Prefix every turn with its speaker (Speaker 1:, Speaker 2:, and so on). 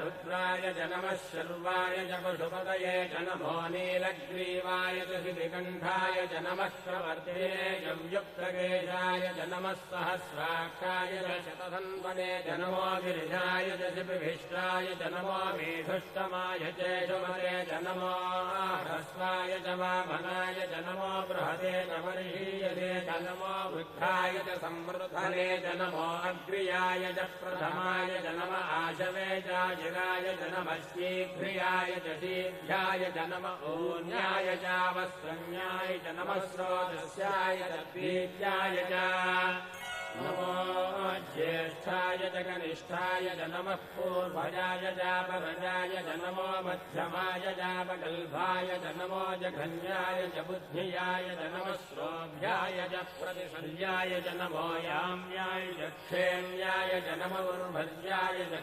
Speaker 1: रुद्राय च नमः शर्वाय च पशुपतये च नमो नीलग्रीवाय च शिबिकण्ठाय च नमः प्रवर्ते च युक्तकेशाय च नमः सहस्राक्षाय च शतधन्वने च नमो गिरिजाय च शिबिभिष्टाय च नमो मेधुष्टमाय च शुभते च नमो ह्रस्वाय च वामनाय च नमो बृहते च वर्षीयते च नमो वृद्धाय च संवृद्धने च नमो अग्र्याय च प्रथमाय च नम आशवे च जिराय च नमः शीघ्रियाय च शीघ्राय च नम ऊन्याय च वस्त्रन्याय च नमः स्रोतस्याय च द्वीत्याय च नमो ज्येष्ठाय च कनिष्ठाय च नमः पूर्वजाय च परजाय च नमो मध्यमाय च पगल्भाय च नमो जघन्याय च बुद्धियाय च नमः श्रोभ्याय च प्रतिशल्याय च नमो याम्याय च क्षेम्याय च नमो उर्भर्याय च